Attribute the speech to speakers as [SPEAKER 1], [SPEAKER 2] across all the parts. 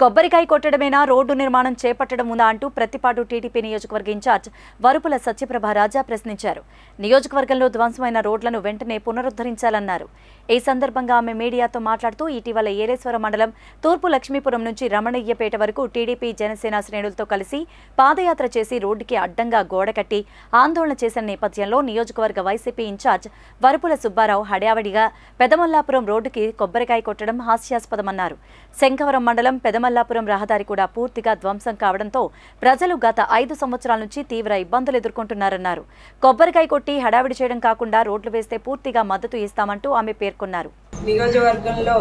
[SPEAKER 1] కొబ్బరికాయ కొట్టడమేనా రోడ్డు నిర్మాణం చేపట్టడం ఉందా అంటూ ప్రతిపాడు టీడీపీ నియోజకవర్గ ఇన్ఛార్జ్ వరుపుల సత్యప్రభ రాజా ప్రశ్నించారు. నియోజకవర్గంలో ధ్వంసమైన రోడ్లను వెంటనే పునరుద్ధరించాలన్నారు. ఈ సందర్భంగా ఆమె మీడియాతో మాట్లాడుతూ ఇటీవల ఏలేశ్వరం మండలం తూర్పు లక్ష్మీపురం నుంచి రమణయ్యపేట వరకు టీడీపీ జనసేన శ్రేణులతో కలిసి పాదయాత్ర చేసి రోడ్డుకి అడ్డంగా గోడ కట్టి ఆందోళన చేసిన నేపథ్యంలో నియోజకవర్గ వైసీపీ ఇన్ఛార్జ్ వరుపుల సుబ్బారావు హడావడిగా పెదమల్లాపురం రోడ్డుకి కొబ్బరికాయ కొట్టడం హాస్యాస్పదమన్నారు. శంఖవరం మండలం పెదమల్లాపురం రహదారి కూడా పూర్తిగా ధ్వంసం కావడంతో ప్రజలు గత 5 సంవత్సరాల నుంచి తీవ్ర ఇబ్బందులు ఎదుర్కొంటున్నారన్నారు. కొబ్బరికాయ కొట్టి హడావిడి చేయడం కాకుండా రోడ్లు వేస్తే పూర్తిగా మద్దతు ఇస్తామంటూ ఆమె పేర్కొన్నారు.
[SPEAKER 2] నియోజకవర్గంలో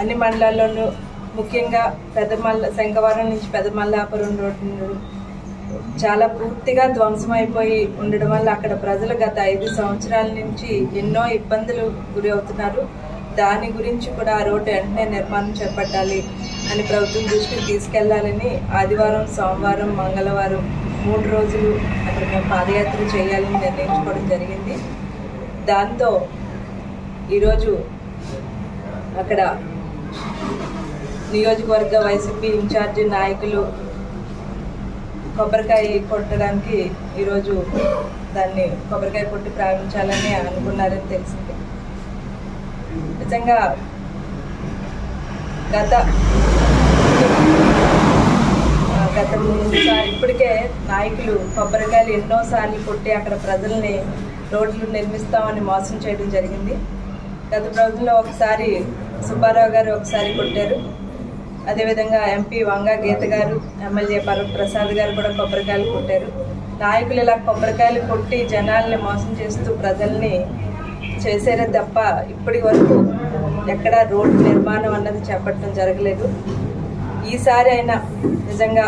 [SPEAKER 2] అన్ని మండలాల్లోనూ ముఖ్యంగా శంఖవరం నుంచి పెదమల్లాపురం రోడ్డు చాలా పూర్తిగా ధ్వంసమైపోయి ఉండడం వల్ల అక్కడ ప్రజలు గత 5 సంవత్సరాల నుంచి ఎన్నో ఇబ్బందులు గురి అవుతున్నారు. దాని గురించి కూడా ఆ రోడ్డు వెంటనే నిర్మాణం చేపట్టాలి అని ప్రభుత్వం దృష్టికి తీసుకెళ్లాలని ఆదివారం, సోమవారం, మంగళవారం 3 రోజులు అక్కడ మేము పాదయాత్ర చేయాలని నిర్ణయించుకోవడం జరిగింది. దాంతో ఈరోజు అక్కడ నియోజకవర్గ వైసీపీ ఇన్ఛార్జి నాయకులు కొబ్బరికాయ కొట్టడానికి ఈరోజు దాన్ని కొబ్బరికాయ కొట్టి ప్రారంభించాలని అనుకున్నారని తెలిసింది. నిజంగా గత 3 సార్లు ఇప్పటికే నాయకులు కొబ్బరికాయలు ఎన్నోసార్లు కొట్టి అక్కడ ప్రజల్ని రోడ్లు నిర్మిస్తామని మోసం చేయడం జరిగింది. గత ప్రభుత్వంలో ఒకసారి సుబ్బారావు గారు ఒకసారి కొట్టారు. అదేవిధంగా ఎంపీ వంగా గీత గారు, ఎమ్మెల్యే ప్రసాద్ గారు కూడా కొబ్బరికాయలు కొట్టారు. నాయకులు ఇలా కొబ్బరికాయలు కొట్టి జనాల్ని మోసం చేస్తూ ప్రజల్ని చేసేరే తప్ప ఇప్పటి వరకు ఎక్కడ రోడ్డు నిర్మాణం అన్నది చేపట్టడం జరగలేదు. ఈసారి అయినా నిజంగా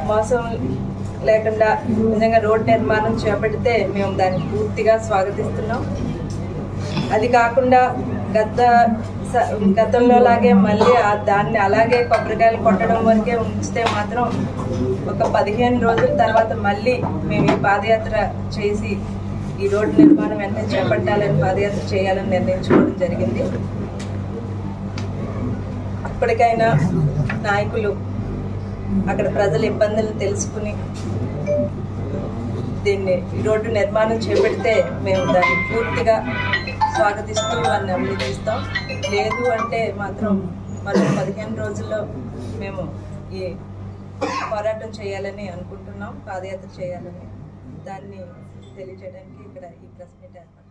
[SPEAKER 2] మోసం లేకుండా నిజంగా రోడ్డు నిర్మాణం చేపడితే మేము దాన్ని పూర్తిగా స్వాగతిస్తున్నాం. అది కాకుండా గతంలో లాగే మళ్ళీ దాన్ని అలాగే కొబ్బరికాయలు కొట్టడం వరకే ఉంచితే మాత్రం ఒక 15 రోజుల తర్వాత మళ్ళీ మేము ఈ పాదయాత్ర చేసి ఈ రోడ్డు నిర్మాణం వెంటనే చేపట్టాలని పాదయాత్ర చేయాలని నిర్ణయించుకోవడం జరిగింది. ఇప్పటికైనా నాయకులు అక్కడ ప్రజల ఇబ్బందులను తెలుసుకుని దీన్ని రోడ్డు నిర్మాణం చేపడితే మేము దాన్ని పూర్తిగా స్వాగతిస్తూ వారిని అభినందిస్తాం. లేదు అంటే మాత్రం మరో 15 రోజుల్లో మేము ఈ పోరాటం చేయాలని అనుకుంటున్నాం, పాదయాత్ర చేయాలని. దాన్ని తెలియజేయడానికి ఇక్కడ ఈ ప్రెస్ మీట్ ఏర్పాటు